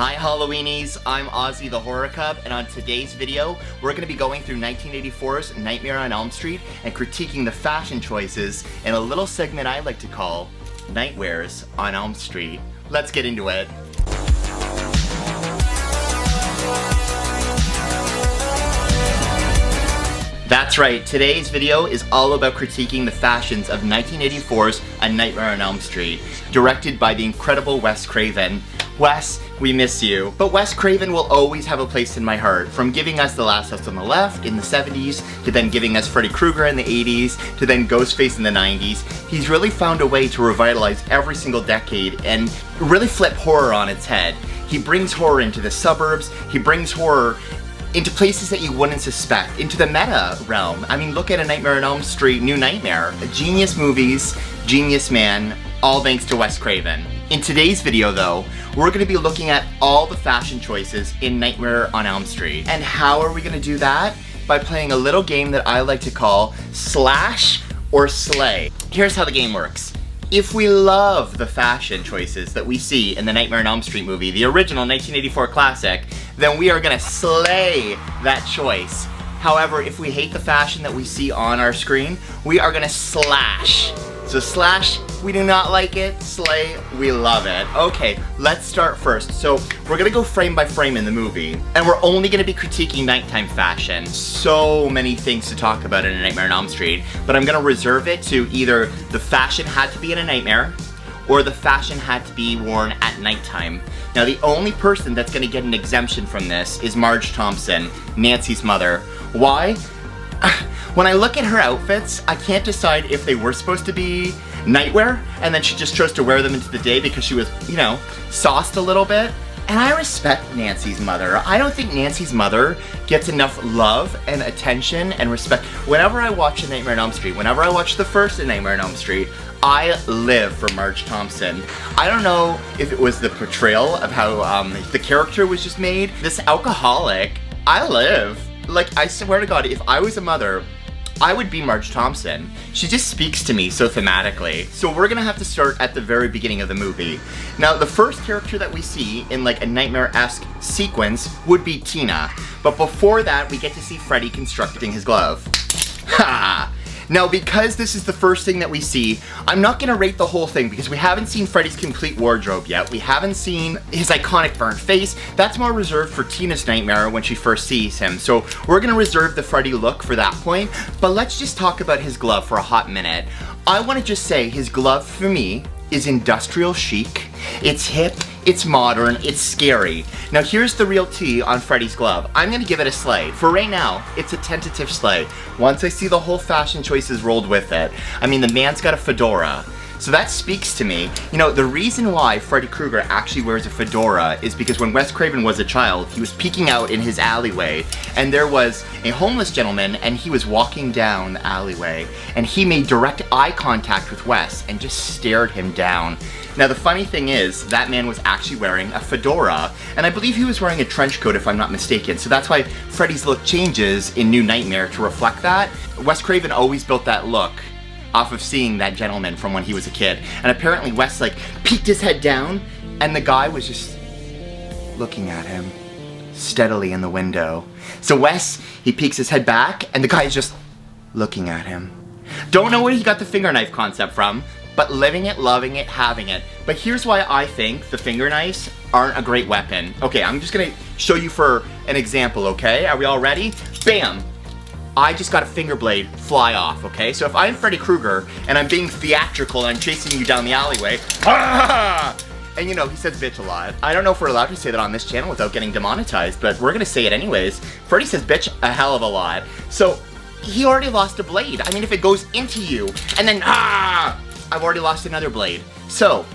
Hi Halloweenies, I'm Ozzy the Horror Cub, and on today's video, we're going to be going through 1984's Nightmare on Elm Street and critiquing the fashion choices in a little segment I like to call Nightwears on Elm Street. Let's get into it. That's right, today's video is all about critiquing the fashions of 1984's A Nightmare on Elm Street, directed by the incredible Wes Craven. Wes, we miss you. But Wes Craven will always have a place in my heart, from giving us The Last House on the Left in the 70s, to then giving us Freddy Krueger in the 80s, to then Ghostface in the 90s. He's really found a way to revitalize every single decade and really flip horror on its head. He brings horror into the suburbs, he brings horror into places that you wouldn't suspect, into the meta realm. I mean, look at A Nightmare on Elm Street, New Nightmare. Genius movies, genius man, all thanks to Wes Craven. In today's video though, we're going to be looking at all the fashion choices in Nightmare on Elm Street. And how are we going to do that? By playing a little game that I like to call Slash or Slay. Here's how the game works. If we love the fashion choices that we see in the Nightmare on Elm Street movie, the original 1984 classic, then we are gonna slay that choice. However, if we hate the fashion that we see on our screen, we are gonna slash. So slash, we do not like it. Slay, we love it. Okay, let's start first. So we're gonna go frame by frame in the movie, and we're only gonna be critiquing nighttime fashion. So many things to talk about in A Nightmare on Elm Street, but I'm gonna reserve it to either the fashion had to be in a nightmare, or the fashion had to be worn at nighttime. Now the only person that's gonna get an exemption from this is Marge Thompson, Nancy's mother. Why? When I look at her outfits, I can't decide if they were supposed to be nightwear, and then she just chose to wear them into the day because she was, you know, sauced a little bit. And I respect Nancy's mother. I don't think Nancy's mother gets enough love and attention and respect. Whenever I watch A Nightmare on Elm Street, whenever I watch the first A Nightmare on Elm Street, I live for Marge Thompson. I don't know if it was the portrayal of how the character was just made. This alcoholic, I live. Like, I swear to God, if I was a mother, I would be Marge Thompson. She just speaks to me so thematically. So we're gonna have to start at the very beginning of the movie. Now, the first character that we see in like a nightmare-esque sequence would be Tina. But before that, we get to see Freddy constructing his glove. Ha! Now, because this is the first thing that we see, I'm not gonna rate the whole thing because we haven't seen Freddy's complete wardrobe yet. We haven't seen his iconic burnt face. That's more reserved for Tina's nightmare when she first sees him. So we're gonna reserve the Freddy look for that point, but let's just talk about his glove for a hot minute. I wanna just say his glove for me is industrial chic. It's hip, it's modern, it's scary. Now here's the real tea on Freddy's glove. I'm gonna give it a slay. For right now, it's a tentative slay. Once I see the whole fashion choices rolled with it, I mean, the man's got a fedora. So that speaks to me. You know, the reason why Freddy Krueger actually wears a fedora is because when Wes Craven was a child, he was peeking out in his alleyway, and there was a homeless gentleman, and he was walking down the alleyway, and he made direct eye contact with Wes and just stared him down. Now the funny thing is, that man was actually wearing a fedora, and I believe he was wearing a trench coat if I'm not mistaken, so that's why Freddy's look changes in New Nightmare to reflect that. Wes Craven always built that look off of seeing that gentleman from when he was a kid. And apparently Wes like peeked his head down, and the guy was just looking at him steadily in the window. So Wes, he peeks his head back, and the guy is just looking at him. Don't know where he got the finger knife concept from, but living it, loving it, having it. But here's why I think the finger knives aren't a great weapon. Okay, I'm just gonna show you for an example, okay? Are we all ready? Bam! I just got a finger blade fly off, okay? So if I'm Freddy Krueger and I'm being theatrical and I'm chasing you down the alleyway, ah! And you know, he says bitch a lot. I don't know if we're allowed to say that on this channel without getting demonetized, but we're gonna say it anyways. Freddy says bitch a hell of a lot. So he already lost a blade. I mean, if it goes into you and then I've already lost another blade. So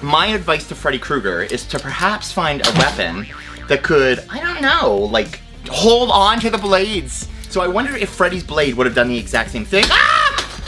my advice to Freddy Krueger is to perhaps find a weapon that could, I don't know, like hold on to the blades. So I wonder if Freddy's blade would have done the exact same thing. Ah!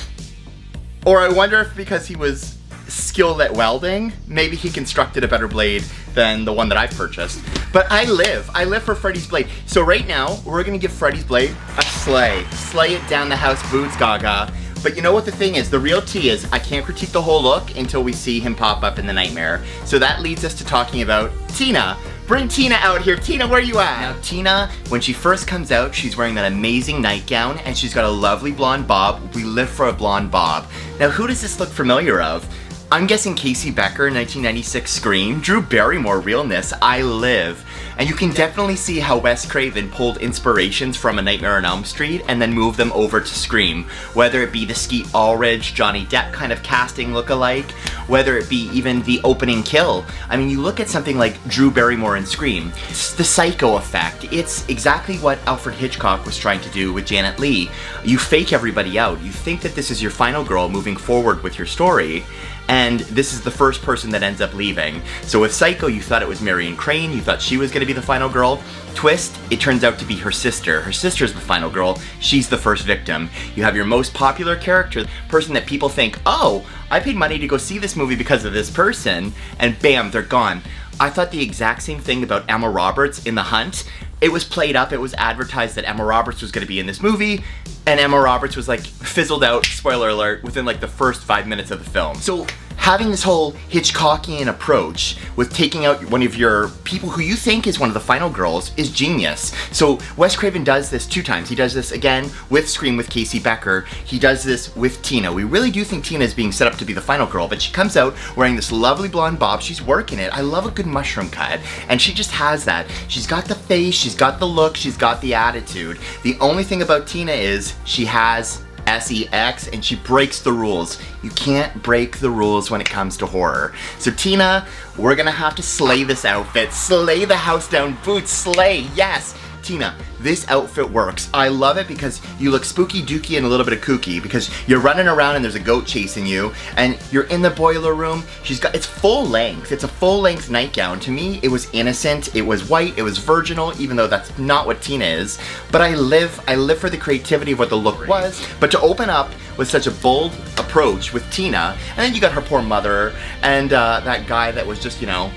Or I wonder if because he was skilled at welding, maybe he constructed a better blade than the one that I've purchased. But I live for Freddy's blade. So right now, we're gonna give Freddy's blade a slay. Slay it down the house boots, gaga. But you know what the thing is? The real tea is I can't critique the whole look until we see him pop up in the nightmare. So that leads us to talking about Tina Bring Tina out here. Tina, where you at? Now Tina, when she first comes out, she's wearing that amazing nightgown and she's got a lovely blonde bob. We live for a blonde bob. Now who does this look familiar of? I'm guessing Casey Becker, 1996 Scream, Drew Barrymore realness, I Live. And you can definitely see how Wes Craven pulled inspirations from A Nightmare on Elm Street and then moved them over to Scream. Whether it be the Skeet Ulrich, Johnny Depp kind of casting look-alike, whether it be even the opening kill. I mean, you look at something like Drew Barrymore in Scream, it's the Psycho effect. It's exactly what Alfred Hitchcock was trying to do with Janet Leigh. You fake everybody out. You think that this is your final girl moving forward with your story, and this is the first person that ends up leaving. So with Psycho, you thought it was Marion Crane, you thought she was gonna be the final girl. Twist, it turns out to be her sister. Her sister's the final girl, she's the first victim. You have your most popular character, person that people think, oh, I paid money to go see this movie because of this person, and bam, they're gone. I thought the exact same thing about Emma Roberts in The Hunt. It was played up, it was advertised that Emma Roberts was gonna be in this movie, and Emma Roberts was like fizzled out, spoiler alert, within like the first 5 minutes of the film. So having this whole Hitchcockian approach with taking out one of your people who you think is one of the final girls is genius. So Wes Craven does this 2 times. He does this again with Scream with Casey Becker. He does this with Tina. We really do think Tina is being set up to be the final girl, but she comes out wearing this lovely blonde bob. She's working it. I love a good mushroom cut, and she just has that. She's got the face, she's got the look, she's got the attitude. The only thing about Tina is she has sex and she breaks the rules. You can't break the rules when it comes to horror. So Tina, we're gonna have to slay this outfit. Slay the house down boots, slay, yes! Tina, this outfit works. I love it because you look spooky dooky and a little bit of kooky because you're running around and there's a goat chasing you and you're in the boiler room. It's full length. It's a full length nightgown. To me, it was innocent. It was white. It was virginal, even though that's not what Tina is. But I live for the creativity of what the look was. But to open up with such a bold approach with Tina, and then you got her poor mother and that guy that was just, you know,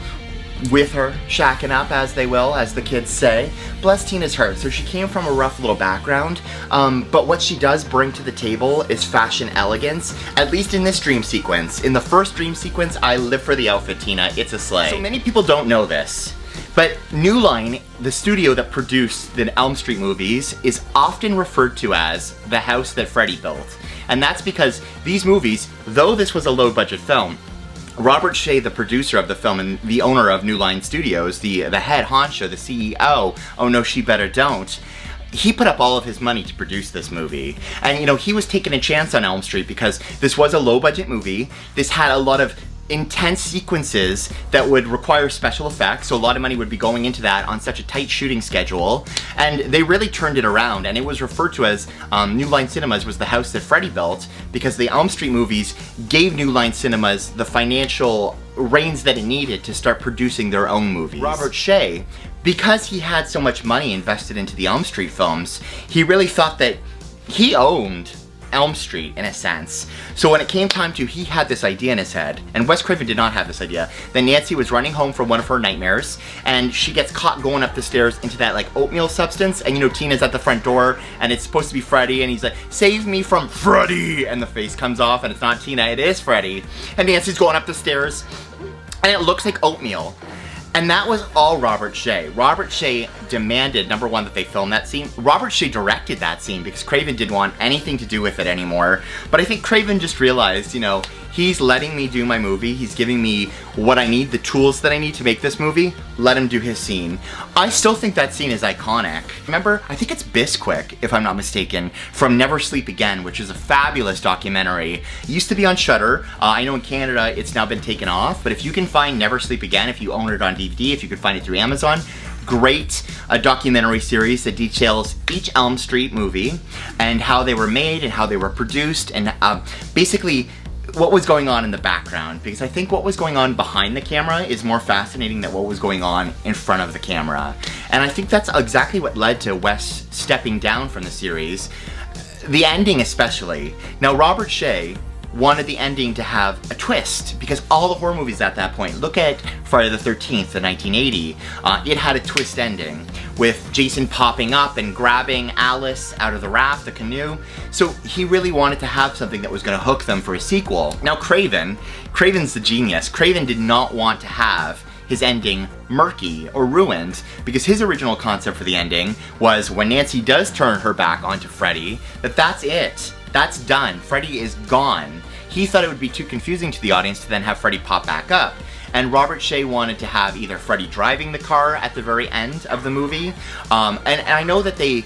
with her, shacking up as they will, as the kids say. Bless Tina's heart. So she came from a rough little background, but what she does bring to the table is fashion elegance, at least in this dream sequence. In the first dream sequence, I live for the outfit, Tina. It's a slay. So many people don't know this, but New Line, the studio that produced the Elm Street movies, is often referred to as the house that Freddy built. And that's because these movies, though this was a low-budget film, Robert Shea, the producer of the film and the owner of New Line Studios, the head honcho, the CEO, oh no, she better don't, he put up all of his money to produce this movie. And you know, he was taking a chance on Elm Street because this was a low budget movie. This had a lot of intense sequences that would require special effects, so a lot of money would be going into that on such a tight shooting schedule, and they really turned it around, and it was referred to as New Line Cinemas was the house that Freddy built because the Elm Street movies gave New Line Cinemas the financial reins that it needed to start producing their own movies. Robert Shea, because he had so much money invested into the Elm Street films, he really thought that he owned Elm Street in a sense. So when it came time to, he had this idea in his head, and Wes Craven did not have this idea. Then Nancy was running home from one of her nightmares, and she gets caught going up the stairs into that like oatmeal substance, and you know, Tina's at the front door, and it's supposed to be Freddy, and he's like, save me from Freddy, and the face comes off, and it's not Tina, it is Freddy. And Nancy's going up the stairs, and it looks like oatmeal. And that was all Robert Shea. Robert Shea demanded, number one, that they film that scene. Robert Shea directed that scene because Craven didn't want anything to do with it anymore. But I think Craven just realized, you know, he's letting me do my movie. He's giving me what I need, the tools that I need to make this movie. Let him do his scene. I still think that scene is iconic. Remember, I think it's Bisquick, if I'm not mistaken, from Never Sleep Again, which is a fabulous documentary. It used to be on Shudder. I know in Canada it's now been taken off, but if you can find Never Sleep Again, if you own it on DVD, if you can find it through Amazon, great documentary series that details each Elm Street movie and how they were made and how they were produced and basically what was going on in the background, because I think what was going on behind the camera is more fascinating than what was going on in front of the camera. And I think that's exactly what led to Wes stepping down from the series. The ending especially. Now Robert Shea wanted the ending to have a twist because all the horror movies at that point, look at Friday the 13th in 1980, it had a twist ending with Jason popping up and grabbing Alice out of the raft, the canoe. So he really wanted to have something that was going to hook them for a sequel. Now Craven's the genius. Craven did not want to have his ending murky or ruined, because his original concept for the ending was when Nancy does turn her back onto Freddy, that's it. That's done. Freddy is gone. He thought it would be too confusing to the audience to then have Freddy pop back up. And Robert Shaye wanted to have either Freddy driving the car at the very end of the movie, and I know that they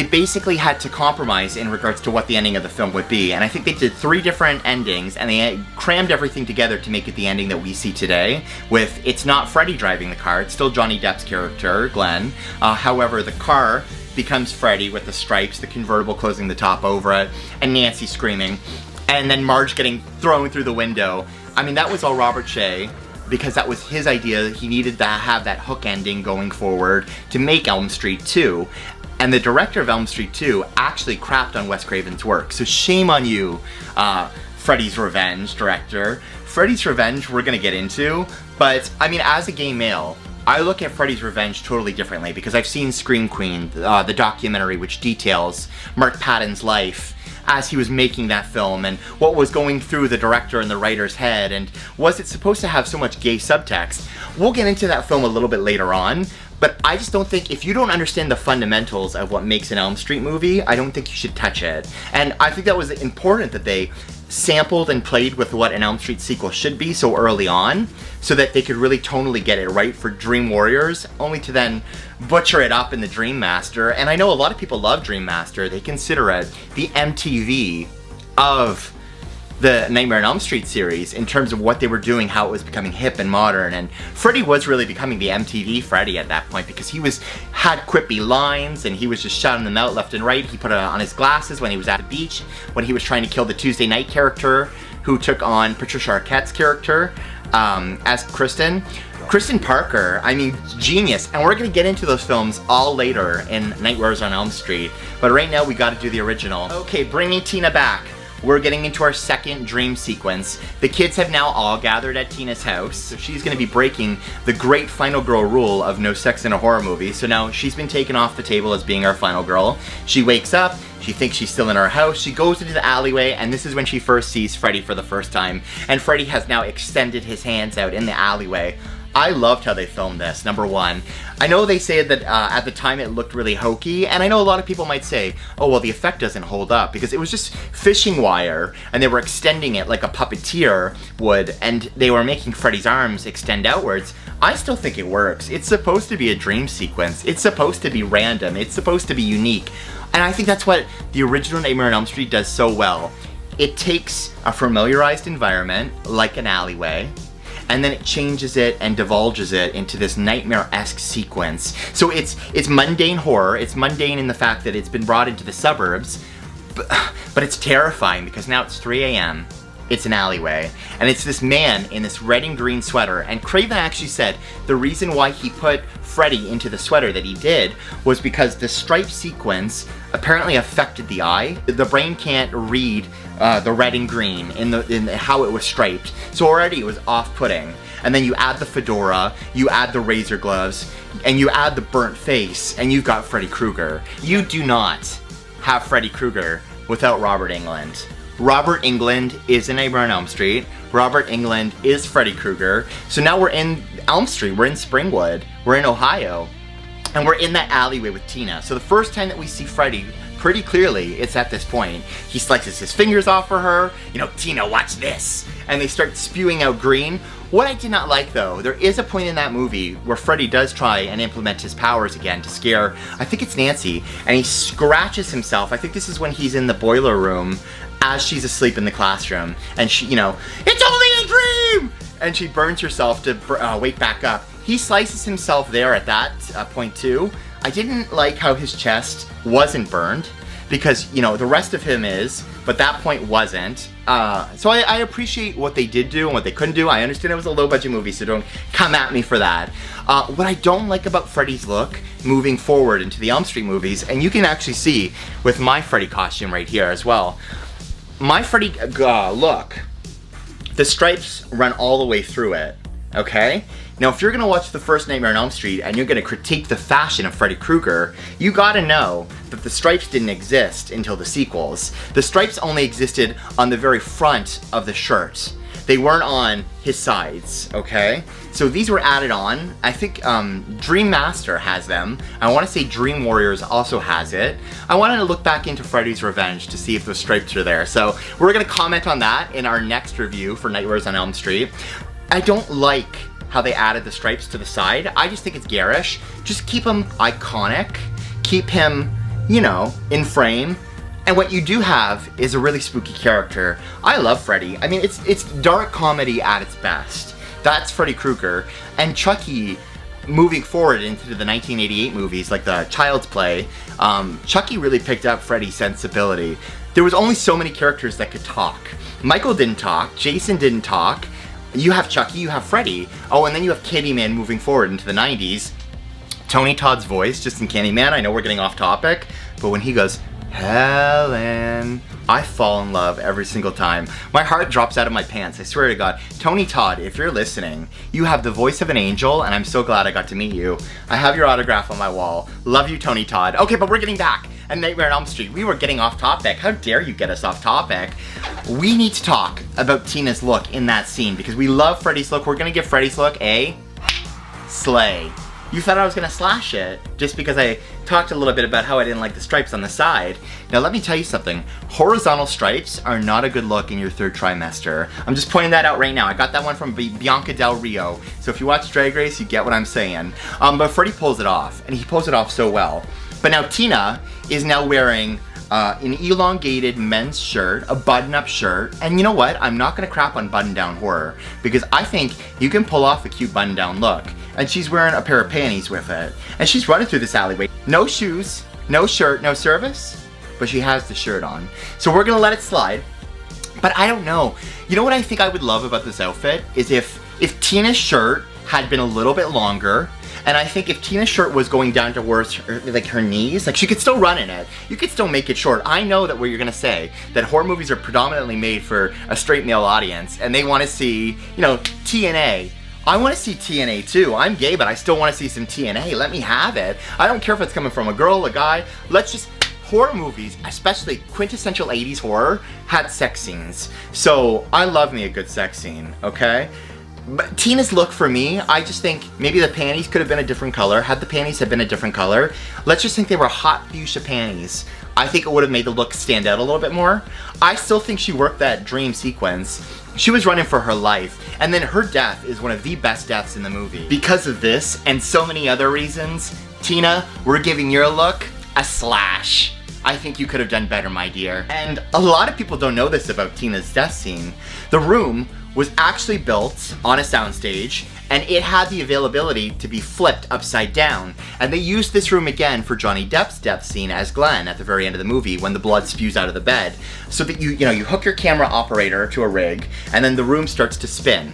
basically had to compromise in regards to what the ending of the film would be, and I think they did 3 different endings, and they crammed everything together to make it the ending that we see today, with it's not Freddy driving the car, it's still Johnny Depp's character, Glenn. However, the car becomes Freddy with the stripes, the convertible closing the top over it, and Nancy screaming, and then Marge getting thrown through the window. I mean, that was all Robert Shaye, because that was his idea. He needed to have that hook ending going forward to make Elm Street 2. And the director of Elm Street 2 actually crapped on Wes Craven's work. So shame on you, Freddy's Revenge director. Freddy's Revenge we're gonna get into, but I mean, as a gay male, I look at Freddy's Revenge totally differently because I've seen Scream Queen, the documentary which details Mark Patton's life as he was making that film and what was going through the director and the writer's head, and was it supposed to have so much gay subtext? We'll get into that film a little bit later on, but I just don't think, if you don't understand the fundamentals of what makes an Elm Street movie, I don't think you should touch it. And I think that was important that they sampled and played with what an Elm Street sequel should be so early on, so that they could really tonally get it right for Dream Warriors, only to then butcher it up in the Dream Master. And I know a lot of people love Dream Master. They consider it the MTV of the Nightmare on Elm Street series in terms of what they were doing, how it was becoming hip and modern, and Freddy was really becoming the MTV Freddy at that point, because he had quippy lines and he was just shouting them out left and right. He put it on his glasses when he was at the beach, when he was trying to kill the Tuesday Night character who took on Patricia Arquette's character as Kristen. Kristen Parker, I mean, genius, and we're gonna get into those films all later in Nightwears on Elm Street, but right now we gotta do the original. Okay, bringing Tina back. We're getting into our second dream sequence. The kids have now all gathered at Tina's house, so she's gonna be breaking the great final girl rule of no sex in a horror movie. So now she's been taken off the table as being our final girl. She wakes up, she thinks she's still in her house, she goes into the alleyway, and this is when she first sees Freddy for the first time. And Freddy has now extended his hands out in the alleyway. I loved how they filmed this, number one. I know they say that at the time it looked really hokey, and I know a lot of people might say, oh well, the effect doesn't hold up, because it was just fishing wire, and they were extending it like a puppeteer would, and they were making Freddy's arms extend outwards. I still think it works. It's supposed to be a dream sequence. It's supposed to be random. It's supposed to be unique. And I think that's what the original Nightmare on Elm Street does so well. It takes a familiarized environment, like an alleyway, and then it changes it and divulges it into this nightmare-esque sequence. So it's mundane horror. It's mundane in the fact that it's been brought into the suburbs, but it's terrifying because now it's 3 a.m. It's an alleyway, and it's this man in this red and green sweater, and Craven actually said the reason why he put Freddy into the sweater that he did was because the stripe sequence apparently affected the eye. The brain can't read the red and green in how it was striped, so already it was off-putting. And then you add the fedora, you add the razor gloves, and you add the burnt face, and you've got Freddy Krueger. You do not have Freddy Krueger without Robert Englund. Robert Englund is in Nightmare on Elm Street. Robert Englund is Freddy Krueger. So now we're in Elm Street, we're in Springwood, we're in Ohio, and we're in that alleyway with Tina. So the first time that we see Freddy, pretty clearly, it's at this point. He slices his fingers off for her, you know, Tina, watch this. And they start spewing out green. What I did not like though, there is a point in that movie where Freddy does try and implement his powers again to scare, I think it's Nancy, and he scratches himself. I think this is when he's in the boiler room as she's asleep in the classroom, and she, you know, it's only a dream! And she burns herself to wake back up. He slices himself there at that point too. I didn't like how his chest wasn't burned, because, you know, the rest of him is, but that point wasn't. So I appreciate what they did do and what they couldn't do. I understand it was a low budget movie, so don't come at me for that. What I don't like about Freddy's look moving forward into the Elm Street movies, and you can actually see with my Freddy costume right here as well, my Freddy look, the stripes run all the way through it, okay? Now, if you're gonna watch the first Nightmare on Elm Street and you're gonna critique the fashion of Freddy Krueger, you gotta know that the stripes didn't exist until the sequels. The stripes only existed on the very front of the shirt. They weren't on his sides, okay? So these were added on. I think Dream Master has them. I want to say Dream Warriors also has it. I wanted to look back into Freddy's Revenge to see if those stripes are there. So we're gonna comment on that in our next review for Nightwears on Elm Street. I don't like how they added the stripes to the side. I just think it's garish. Just keep him iconic. Keep him, you know, in frame. And what you do have is a really spooky character. I love Freddy. I mean, it's dark comedy at its best. That's Freddy Krueger. And Chucky, moving forward into the 1988 movies, like the Child's Play, Chucky really picked up Freddy's sensibility. There was only so many characters that could talk. Michael didn't talk, Jason didn't talk. You have Chucky, you have Freddy. Oh, and then you have Candyman moving forward into the 90s. Tony Todd's voice, just in Candyman, I know we're getting off topic, but when he goes, Helen, I fall in love every single time. My heart drops out of my pants, I swear to God. Tony Todd, if you're listening, you have the voice of an angel, and I'm so glad I got to meet you. I have your autograph on my wall. Love you, Tony Todd. Okay, but we're getting back. And Nightmare on Elm Street, we were getting off topic. How dare you get us off topic? We need to talk about Tina's look in that scene, because we love Freddy's look. We're gonna give Freddy's look a slay. You thought I was gonna slash it just because I talked a little bit about how I didn't like the stripes on the side. Now let me tell you something. Horizontal stripes are not a good look in your third trimester. I'm just pointing that out right now. I got that one from Bianca Del Rio. So if you watch Drag Race, you get what I'm saying. But Freddy pulls it off, and he pulls it off so well. But now Tina is now wearing an elongated men's shirt, a button-up shirt, and you know what? I'm not gonna crap on button-down horror, because I think you can pull off a cute button-down look. And she's wearing a pair of panties with it. And she's running through this alleyway. No shoes, no shirt, no service, but she has the shirt on. So we're gonna let it slide. But I don't know. You know what I think I would love about this outfit is if Tina's shirt had been a little bit longer, and I think if Tina's shirt was going down towards her knees, like she could still run in it. You could still make it short. I know that what you're gonna say, that horror movies are predominantly made for a straight male audience, and they wanna see, you know, TNA. I want to see TNA too. I'm gay, but I still want to see some TNA. Let me have it. I don't care if it's coming from a girl, a guy. Let's just... Horror movies, especially quintessential 80s horror, had sex scenes. So I love me a good sex scene, okay? But Tina's look for me, I just think maybe the panties could have been a different color. Had the panties have been a different color, let's just think they were hot fuchsia panties. I think it would have made the look stand out a little bit more. I still think she worked that dream sequence. She was running for her life, and then her death is one of the best deaths in the movie. Because of this, and so many other reasons, Tina, we're giving your look a slash. I think you could have done better, my dear. And a lot of people don't know this about Tina's death scene. The room was actually built on a soundstage, and it had the availability to be flipped upside down. And they used this room again for Johnny Depp's death scene as Glenn at the very end of the movie when the blood spews out of the bed. So that you hook your camera operator to a rig, and then the room starts to spin.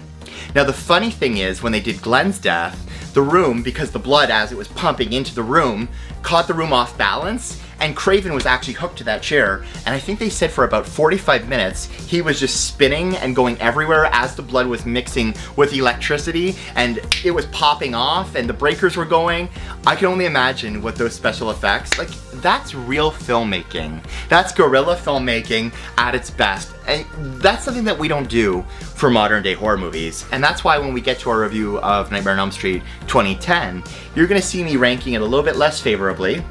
Now the funny thing is, when they did Glenn's death, the room, because the blood as it was pumping into the room, caught the room off balance, and Craven was actually hooked to that chair, and I think they said for about 45 minutes he was just spinning and going everywhere as the blood was mixing with the electricity, and it was popping off and the breakers were going. I can only imagine what those special effects, like, that's real filmmaking. That's guerrilla filmmaking at its best, and that's something that we don't do for modern day horror movies. And that's why when we get to our review of Nightmare on Elm Street 2010, you're gonna see me ranking it a little bit less favorably,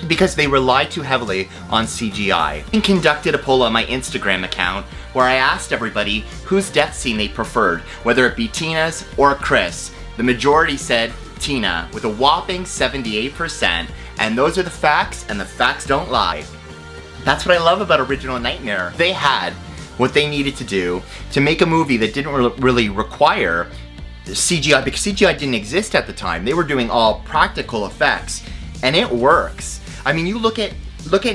because they relied too heavily on CGI. I conducted a poll on my Instagram account where I asked everybody whose death scene they preferred, whether it be Tina's or Chris. The majority said Tina, with a whopping 78%, and those are the facts, and the facts don't lie. That's what I love about Original Nightmare. They had what they needed to do to make a movie that didn't really require CGI, because CGI didn't exist at the time. They were doing all practical effects, and it works. I mean, you look at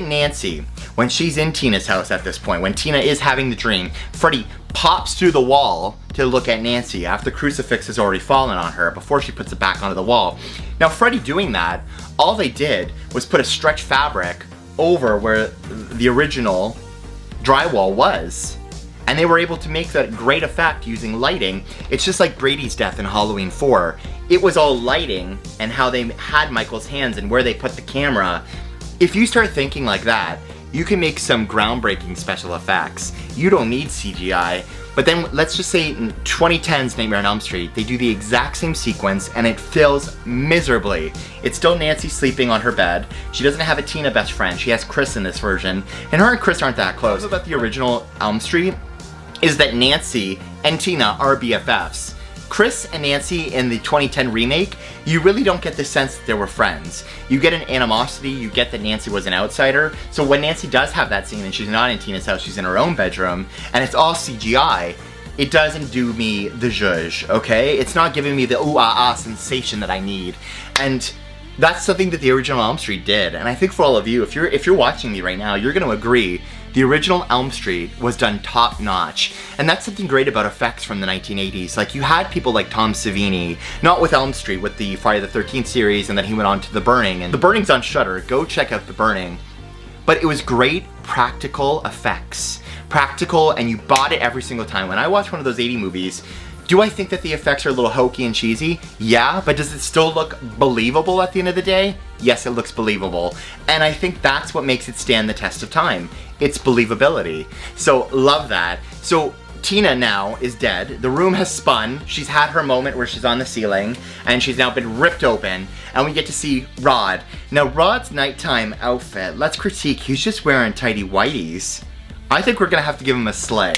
Nancy when she's in Tina's house at this point, when Tina is having the dream. Freddy pops through the wall to look at Nancy after the crucifix has already fallen on her before she puts it back onto the wall. Now Freddy doing that, all they did was put a stretch fabric over where the original drywall was. And they were able to make that great effect using lighting. It's just like Brady's death in Halloween 4. It was all lighting and how they had Michael's hands and where they put the camera. If you start thinking like that, you can make some groundbreaking special effects. You don't need CGI. But then let's just say in 2010's Nightmare on Elm Street, they do the exact same sequence and it fails miserably. It's still Nancy sleeping on her bed. She doesn't have a Tina best friend. She has Chris in this version. And her and Chris aren't that close. What about the original Elm Street is that Nancy and Tina are BFFs. Chris and Nancy in the 2010 remake, you really don't get the sense that they were friends. You get an animosity, you get that Nancy was an outsider. So when Nancy does have that scene and she's not in Tina's house, she's in her own bedroom, and it's all CGI, it doesn't do me the zhuzh, okay? It's not giving me the ooh ah ah sensation that I need. And that's something that the original Elm Street did. And I think for all of you, if you're watching me right now, you're gonna agree the original Elm Street was done top notch. And that's something great about effects from the 1980s. Like, you had people like Tom Savini, not with Elm Street, with the Friday the 13th series, and then he went on to The Burning. And The Burning's on Shudder, go check out The Burning. But it was great practical effects. Practical, and you bought it every single time. When I watch one of those 80 movies, do I think that the effects are a little hokey and cheesy? Yeah, but does it still look believable at the end of the day? Yes, it looks believable. And I think that's what makes it stand the test of time. It's believability. So, love that. So, Tina now is dead. The room has spun. She's had her moment where she's on the ceiling, and she's now been ripped open, and we get to see Rod. Now, Rod's nighttime outfit, let's critique. He's just wearing tidy whities. I think we're gonna have to give him a slay.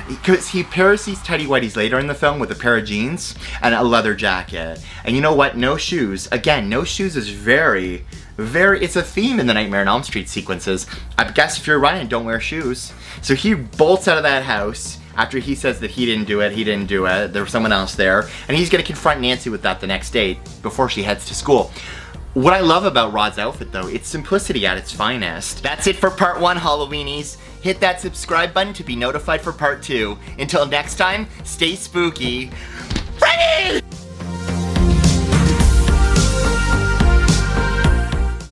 Because he pairs these tidy whities later in the film with a pair of jeans and a leather jacket. And you know what? No shoes. Again, no shoes is very, it's a theme in the Nightmare on Elm Street sequences. I guess if you're Ryan, don't wear shoes. So he bolts out of that house after he says that he didn't do it, there was someone else there. And he's gonna confront Nancy with that the next day before she heads to school. What I love about Rod's outfit though, it's simplicity at its finest. That's it for part 1, Halloweenies. Hit that subscribe button to be notified for part 2. Until next time, stay spooky. Freddy!